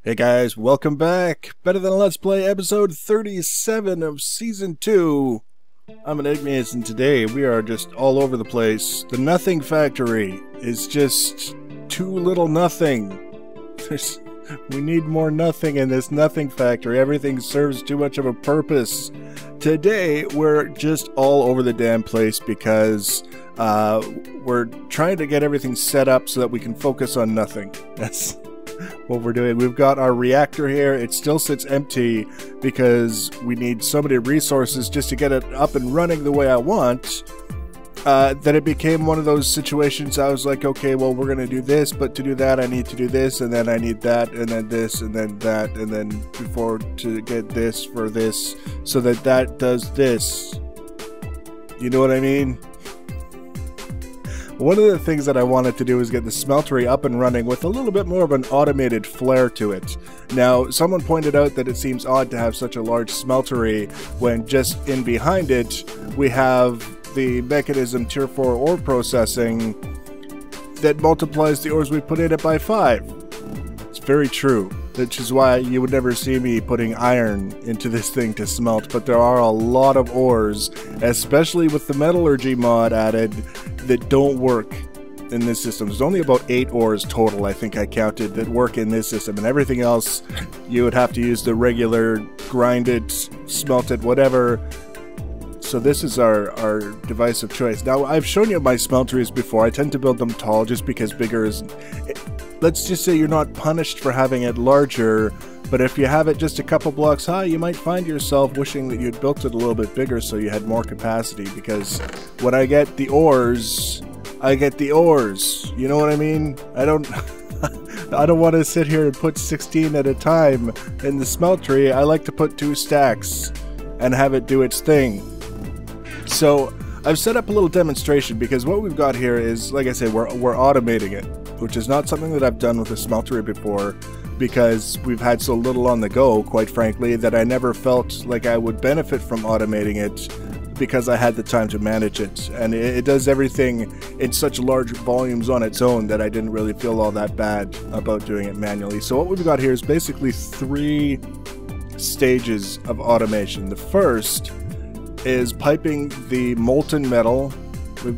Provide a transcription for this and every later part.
Hey guys, welcome back! Better Than a Let's Play episode 37 of Season 2. I'm Enigmius and today we are just all over the place. The Nothing Factory is just too little nothing. We need more nothing in this Nothing Factory. Everything serves too much of a purpose. Today we're just all over the damn place because we're trying to get everything set up so that we can focus on nothing. That's what we're doing. We've got our reactor here. It still sits empty because we need so many resources just to get it up and running the way I want, that it became one of those situations. I was like, okay, well, we're gonna do this, but to do that I need to do this, and then I need that, and then this, and then that, and then before to get this for this, so that that does this. You know what I mean? One of the things that I wanted to do is get the Smeltery up and running with a little bit more of an automated flair to it. Now, someone pointed out that it seems odd to have such a large Smeltery when just in behind it we have the mechanism tier 4 ore processing that multiplies the ores we put in it by 5. It's very true, which is why you would never see me putting iron into this thing to smelt, but there are a lot of ores, especially with the Metallurgy mod added, that don't work in this system. There's only about 8 ores total, I think I counted, that work in this system, and everything else you would have to use the regular grind it, smelt it, whatever. So this is our device of choice. Now, I've shown you my smelteries before. I tend to build them tall just because bigger is... Let's just say you're not punished for having it larger, but if you have it just a couple blocks high, you might find yourself wishing that you'd built it a little bit bigger so you had more capacity, because when I get the ores, I get the ores. You know what I mean? I don't want to sit here and put 16 at a time in the smeltery. I like to put 2 stacks and have it do its thing. So I've set up a little demonstration because what we've got here is, like I say, we're automating it, which is not something that I've done with a smeltery before, because we've had so little on the go, quite frankly, that I never felt like I would benefit from automating it because I had the time to manage it. And it does everything in such large volumes on its own that I didn't really feel all that bad about doing it manually. So what we've got here is basically 3 stages of automation. The first is piping the molten metal.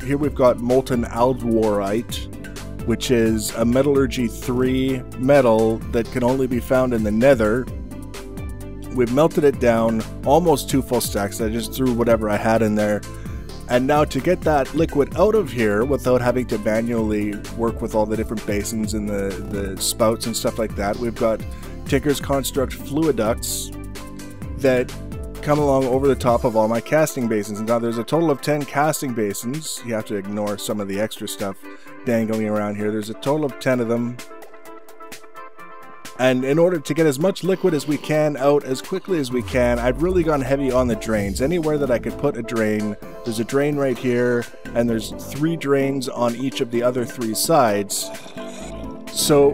Here we've got molten aldewarite, which is a Metallurgy 3 metal that can only be found in the Nether. We've melted it down, almost 2 full stacks. I just threw whatever I had in there. And now to get that liquid out of here without having to manually work with all the different basins and the spouts and stuff like that, we've got Tinker's Construct fluid ducts that come along over the top of all my casting basins. Now there's a total of 10 casting basins. You have to ignore some of the extra stuff dangling around here. There's a total of 10 of them. And in order to get as much liquid as we can out as quickly as we can, I've really gone heavy on the drains. Anywhere that I could put a drain, there's a drain right here, and there's 3 drains on each of the other 3 sides. So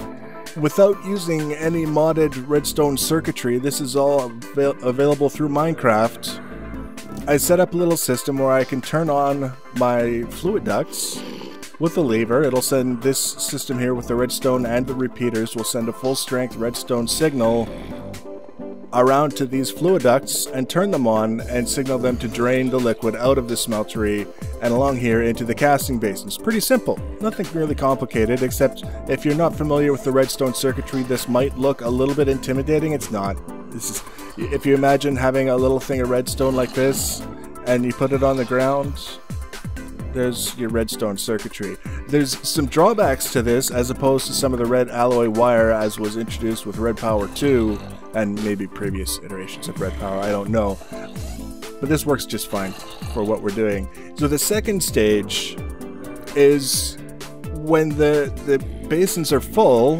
without using any modded redstone circuitry, this is all available through Minecraft. I set up a little system where I can turn on my fluid ducts with a lever. It'll send this system here with the redstone and the repeaters will send a full strength redstone signal around to these fluid ducts and turn them on and signal them to drain the liquid out of the smeltery and along here into the casting basins. Pretty simple. Nothing really complicated, except if you're not familiar with the redstone circuitry, this might look a little bit intimidating. It's not. This is, if you imagine having a little thing of redstone like this and you put it on the ground, there's your redstone circuitry. There's some drawbacks to this as opposed to some of the red alloy wire as was introduced with Red Power 2 and maybe previous iterations of Red Power, I don't know. But this works just fine for what we're doing. So the second stage is when the basins are full,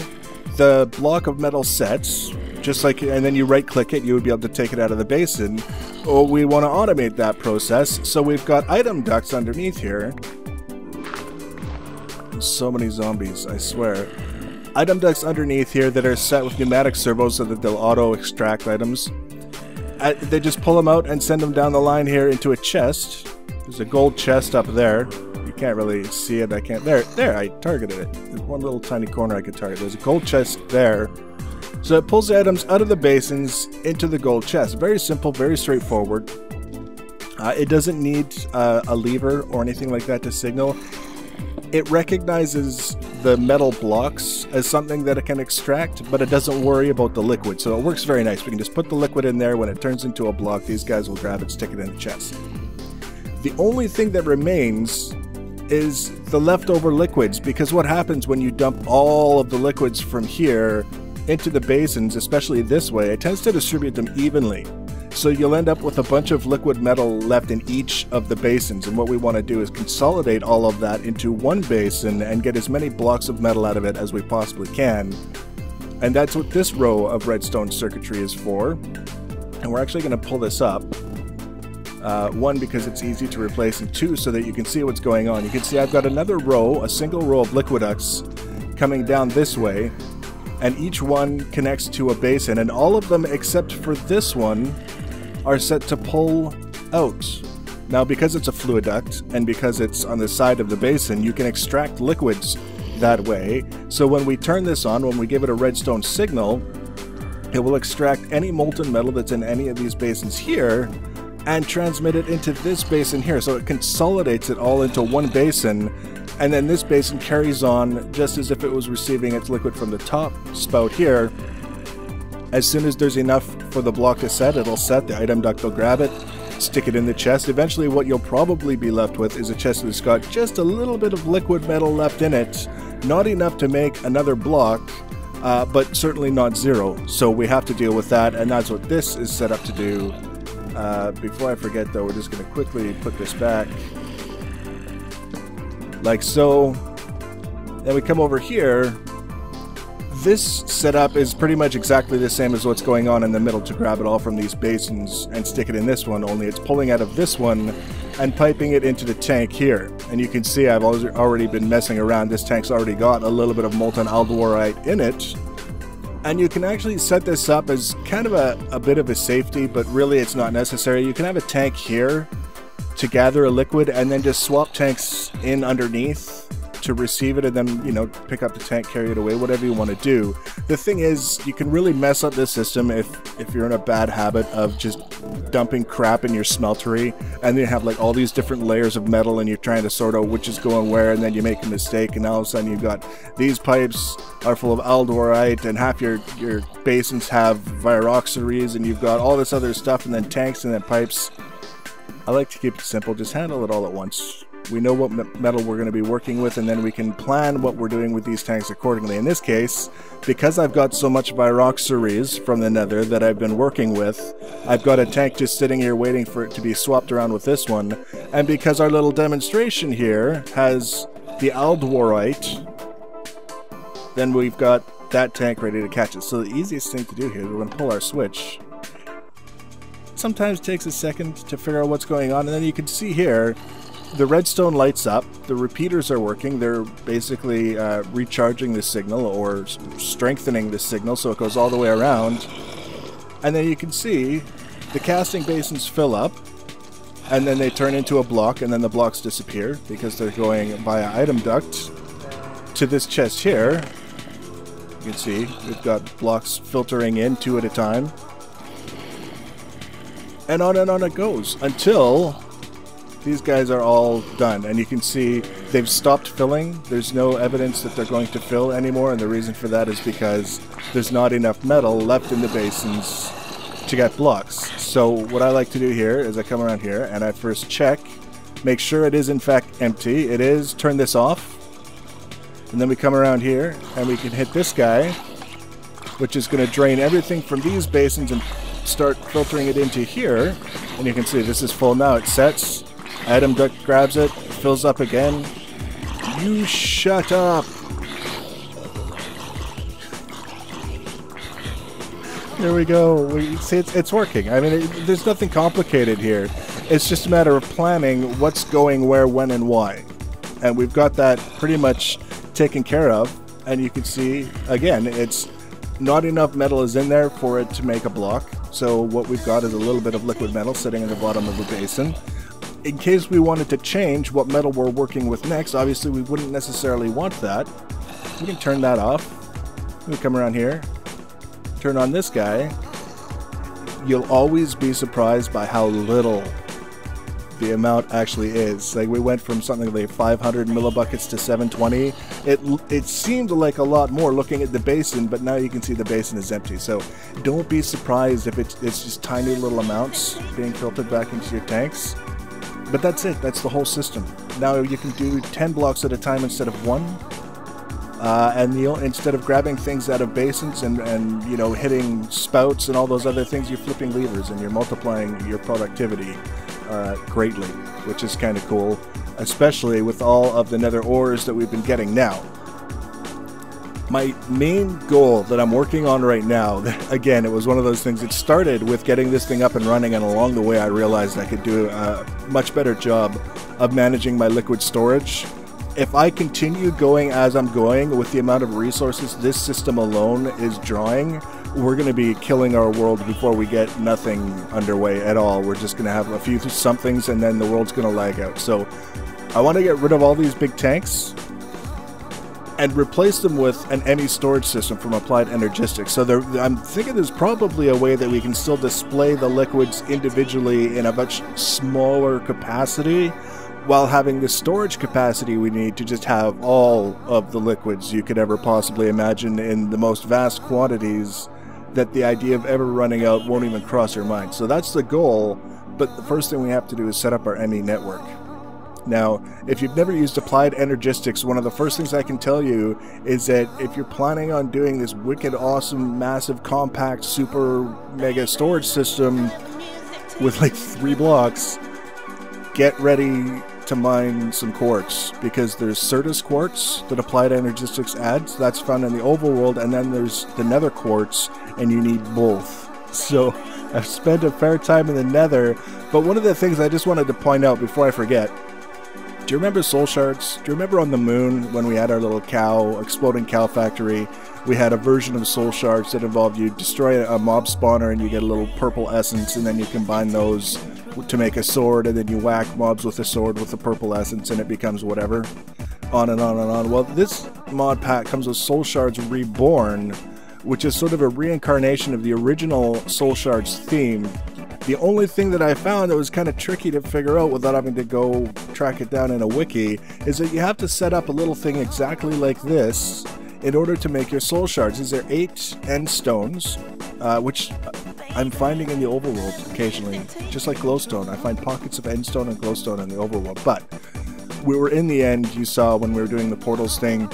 the block of metal sets, just like, and then you right click it, you would be able to take it out of the basin. Or we want to automate that process, so we've got item ducts underneath here. So many zombies, I swear. Item ducts underneath here that are set with pneumatic servos so that they'll auto extract items. They just pull them out and send them down the line here into a chest. There's a gold chest up there. You can't really see it. I can't. There, I targeted it. There's one little tiny corner I could target. There's a gold chest there. So it pulls the items out of the basins into the gold chest. Very simple, very straightforward. It doesn't need a lever or anything like that to signal. It recognizes the metal blocks as something that it can extract, but it doesn't worry about the liquid. So it works very nice. We can just put the liquid in there. When it turns into a block, these guys will grab it, stick it in the chest. The only thing that remains is the leftover liquids, because what happens when you dump all of the liquids from here into the basins, especially this way, it tends to distribute them evenly. So you'll end up with a bunch of liquid metal left in each of the basins, and what we want to do is consolidate all of that into one basin and get as many blocks of metal out of it as we possibly can. And that's what this row of redstone circuitry is for. And we're actually going to pull this up. One, because it's easy to replace, and two, so that you can see what's going on. You can see I've got another row, a single row of liquiducts coming down this way, and each one connects to a basin, and all of them except for this one are set to pull out. Now, because it's a fluid duct and because it's on the side of the basin, you can extract liquids that way. So when we turn this on, when we give it a redstone signal, it will extract any molten metal that's in any of these basins here and transmit it into this basin here. So it consolidates it all into one basin, and then this basin carries on just as if it was receiving its liquid from the top spout here. As soon as there's enough for the block to set, it'll set, the item duct will grab it, stick it in the chest. Eventually what you'll probably be left with is a chest that's got just a little bit of liquid metal left in it, not enough to make another block, but certainly not zero. So we have to deal with that, and that's what this is set up to do. Before I forget though, we're just going to quickly put this back, like so. Then we come over here. This setup is pretty much exactly the same as what's going on in the middle to grab it all from these basins and stick it in this one, only it's pulling out of this one and piping it into the tank here. And you can see I've already been messing around. This tank's already got a little bit of molten aldewarite in it. And you can actually set this up as kind of a bit of a safety, but really it's not necessary. You can have a tank here to gather a liquid and then just swap tanks in underneath to receive it, and then, you know, pick up the tank, carry it away, whatever you want to do. The thing is, you can really mess up this system if you're in a bad habit of just dumping crap in your smeltery, and then you have like all these different layers of metal and you're trying to sort out which is going where, and then you make a mistake and all of a sudden you've got these pipes are full of aldewarite and half your basins have viroxaries and you've got all this other stuff, and then tanks and then pipes. I like to keep it simple, just handle it all at once. We know what metal we're going to be working with, and then we can plan what we're doing with these tanks accordingly. In this case, because I've got so much viroxaries from the Nether that I've been working with, I've got a tank just sitting here waiting for it to be swapped around with this one. And because our little demonstration here has the aldewarite, then we've got that tank ready to catch it. So the easiest thing to do here is we're going to pull our switch. Sometimes it takes a second to figure out what's going on, and then you can see here the redstone lights up, the repeaters are working, they're basically recharging the signal or strengthening the signal so it goes all the way around. And then you can see the casting basins fill up, and then they turn into a block, and then the blocks disappear because they're going via item duct to this chest here. You can see we've got blocks filtering in 2 at a time. And on it goes until these guys are all done, and you can see they've stopped filling. There's no evidence that they're going to fill anymore, and the reason for that is because there's not enough metal left in the basins to get blocks. So what I like to do here is I come around here and I first check, make sure it is in fact empty. It is. Turn this off, and then we come around here and we can hit this guy, which is going to drain everything from these basins and start filtering it into here. And you can see this is full now. It sets. Item duct grabs it, fills up again. You shut up! There we go. We see it's working. I mean, there's nothing complicated here. It's just a matter of planning what's going where, when, and why. And we've got that pretty much taken care of. And you can see, again, it's not enough metal is in there for it to make a block. So what we've got is a little bit of liquid metal sitting in the bottom of the basin. In case we wanted to change what metal we're working with next, obviously we wouldn't necessarily want that. We can turn that off. We come around here. turn on this guy, you'll always be surprised by how little the amount actually is. Like, we went from something like 500 millibuckets to 720. It seemed like a lot more looking at the basin, but now you can see the basin is empty. So don't be surprised if it's just tiny little amounts being filtered back into your tanks. But that's it. That's the whole system. Now you can do 10 blocks at a time instead of one. And instead of grabbing things out of basins and you know, hitting spouts and all those other things, you're flipping levers and you're multiplying your productivity greatly, which is kind of cool, especially with all of the nether ores that we've been getting. Now, my main goal that I'm working on right now, again, it was one of those things, it started with getting this thing up and running, and along the way I realized I could do a much better job of managing my liquid storage. If I continue going as I'm going with the amount of resources this system alone is drawing, we're going to be killing our world before we get nothing underway at all. We're just going to have a few somethings and then the world's going to lag out. So I want to get rid of all these big tanks and replace them with an ME storage system from Applied Energistics. So I'm thinking there's probably a way that we can still display the liquids individually in a much smaller capacity, while having the storage capacity we need to just have all of the liquids you could ever possibly imagine in the most vast quantities that the idea of ever running out won't even cross your mind. So that's the goal, but the first thing we have to do is set up our ME network. Now, if you've never used Applied Energistics, one of the first things I can tell you is that if you're planning on doing this wicked, awesome, massive, compact, super mega storage system with like 3 blocks, get ready to mine some quartz, because there's Certus quartz that Applied Energistics adds. That's found in the overworld, and then there's the nether quartz, and you need both. So I've spent a fair time in the nether, but one of the things I just wanted to point out before I forget, do you remember soul shards? Do you remember on the moon when we had our little exploding cow factory? We had a version of soul shards that involved you destroy a mob spawner and you get a little purple essence, and then you combine those to make a sword, and then you whack mobs with a sword with the purple essence and it becomes whatever. On and on and on. Well, this mod pack comes with Soul Shards Reborn, which is sort of a reincarnation of the original Soul Shards theme. The only thing that I found that was kind of tricky to figure out without having to go track it down in a wiki is that you have to set up a little thing exactly like this in order to make your soul shards. These are 8 end stones, which I'm finding in the overworld occasionally, just like glowstone. I find pockets of endstone and glowstone in the overworld, but we were in the end, you saw when we were doing the portals thing,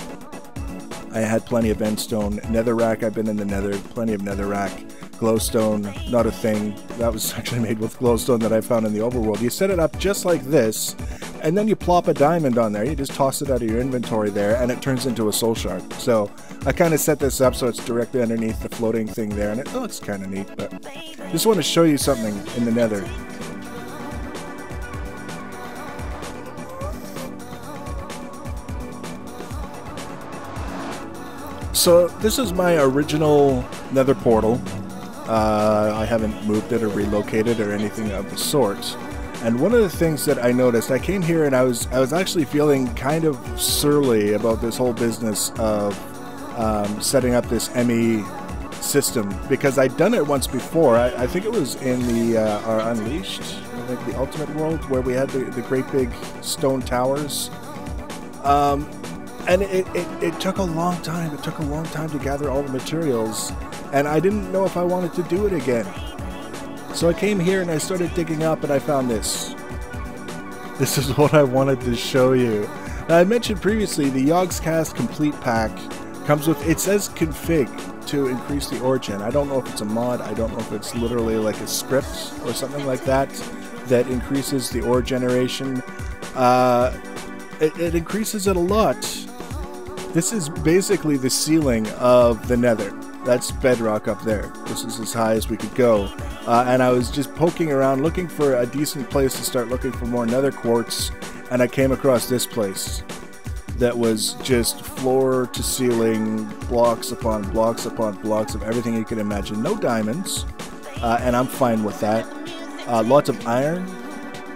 I had plenty of endstone. Netherrack, I've been in the nether, plenty of netherrack. Glowstone, not a thing. That was actually made with glowstone that I found in the overworld. You set it up just like this, and then you plop a diamond on there. You just toss it out of your inventory there, and it turns into a soul shard. So I kind of set this up so it's directly underneath the floating thing there, and it looks kind of neat, but just want to show you something in the nether. So this is my original nether portal. I haven't moved it or relocated or anything of the sort. And one of the things that I noticed, I came here and I was actually feeling kind of surly about this whole business of setting up this ME system, because I'd done it once before. I think it was in the our Unleashed, like the Ultimate World, where we had the great big stone towers. And it took a long time. It took a long time to gather all the materials, and I didn't know if I wanted to do it again. So I came here and I started digging up, and I found this. This is what I wanted to show you. Now, I mentioned previously the Yogscast Complete Pack comes with, it says config to increase the ore gen. I don't know if it's a mod. I don't know if it's literally like a script or something like that that increases the ore generation. It increases it a lot. This is basically the ceiling of the nether. That's bedrock up there. This is as high as we could go. And I was just poking around looking for a decent place to start looking for more nether quartz, and I came across this place that was just floor to ceiling, blocks upon blocks upon blocks of everything you could imagine. No diamonds, and I'm fine with that. Lots of iron.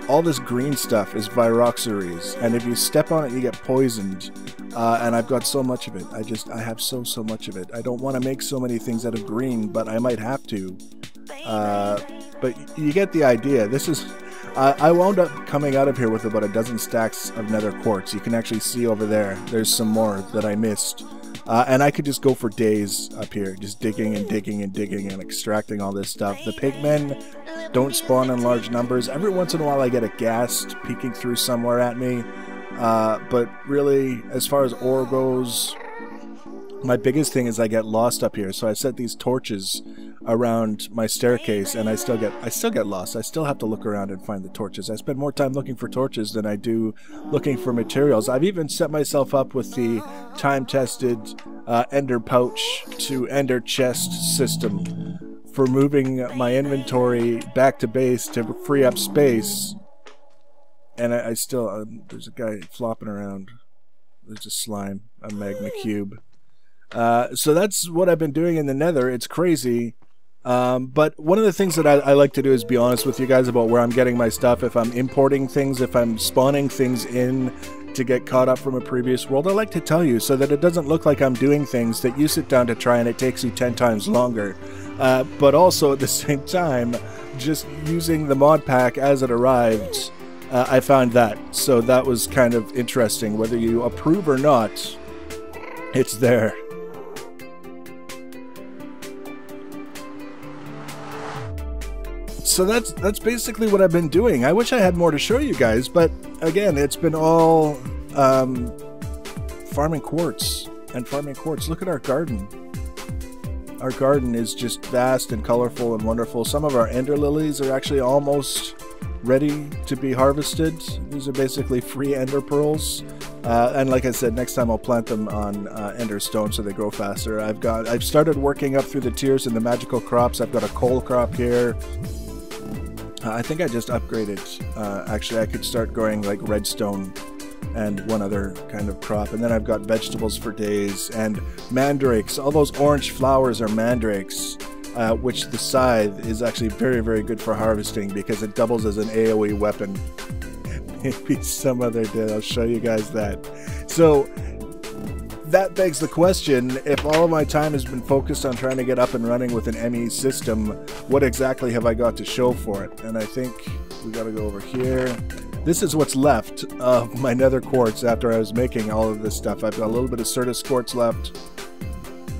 All this green stuff is Viroxaries, and if you step on it you get poisoned. and I've got so much of it. I have so much of it. I don't want to make so many things out of green, but I might have to. But you get the idea. This is... I wound up coming out of here with about a dozen stacks of nether quartz. You can actually see over there. There's some more that I missed. And I could just go for days up here, just digging and digging and digging and extracting all this stuff. The pigmen don't spawn in large numbers. Every once in a while I get a ghast peeking through somewhere at me. But really, as far as ore goes, my biggest thing is I get lost up here. So I set these torches around my staircase, and I still get lost. I still have to look around and find the torches. I spend more time looking for torches than I do looking for materials. I've even set myself up with the time-tested ender pouch to ender chest system for moving my inventory back to base to free up space. And I still there's a guy flopping around. There's a slime, a magma cube. So that's what I've been doing in the nether. It's crazy. But one of the things that I like to do is be honest with you guys about where I'm getting my stuff. If I'm importing things, if I'm spawning things in to get caught up from a previous world, I like to tell you so that it doesn't look like I'm doing things that you sit down to try and it takes you 10 times longer. But also at the same time, just using the mod pack as it arrived, I found that. So that was kind of interesting. Whether you approve or not, it's there. So that's basically what I've been doing. I wish I had more to show you guys, but again, it's been all farming quartz and farming quartz. Look at our garden. Our garden is just vast and colorful and wonderful. Some of our ender lilies are actually almost ready to be harvested. These are basically free ender pearls. And like I said, next time I'll plant them on ender stone so they grow faster. I've started working up through the tiers in the magical crops. I've got a coal crop here. I think I just upgraded. Actually, I could start growing like redstone and one other kind of crop. And then I've got vegetables for days and mandrakes. All those orange flowers are mandrakes, which the scythe is actually very, very good for harvesting because it doubles as an AoE weapon. Maybe some other day I'll show you guys that. So that begs the question, if all of my time has been focused on trying to get up and running with an ME system, what exactly have I got to show for it? And I think we gotta go over here. This is what's left of my nether quartz after I was making all of this stuff. I've got a little bit of Certus quartz left.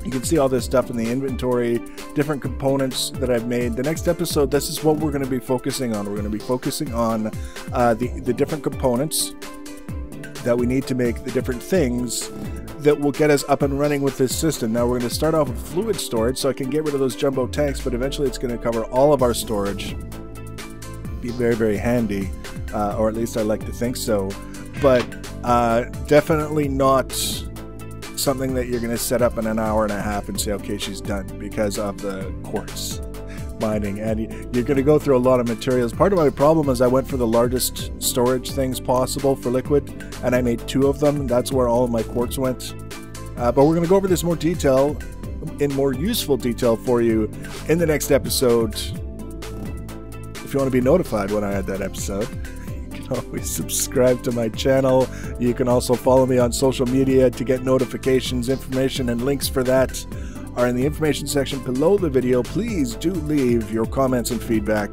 You can see all this stuff in the inventory, different components that I've made. The next episode, this is what we're going to be focusing on. We're going to be focusing on the different components that we need to make the different things that will get us up and running with this system. Now we're going to start off with fluid storage so I can get rid of those jumbo tanks, but eventually it's going to cover all of our storage. Be very, very handy, or at least I like to think so. But definitely not something that you're going to set up in an hour and a half and say, okay, she's done, because of the quartz mining. And you're going to go through a lot of materials. Part of my problem is I went for the largest storage things possible for liquid, and I made 2 of them. That's where all of my quartz went. But we're going to go over this more detail, in more useful detail for you in the next episode. If you want to be notified when I add that episode, always subscribe to my channel. You can also follow me on social media to get notifications. Information and links for that are in the information section below the video. Please do leave your comments and feedback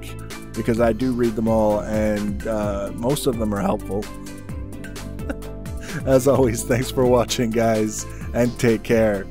because I do read them all, and most of them are helpful. As always, thanks for watching, guys, and take care.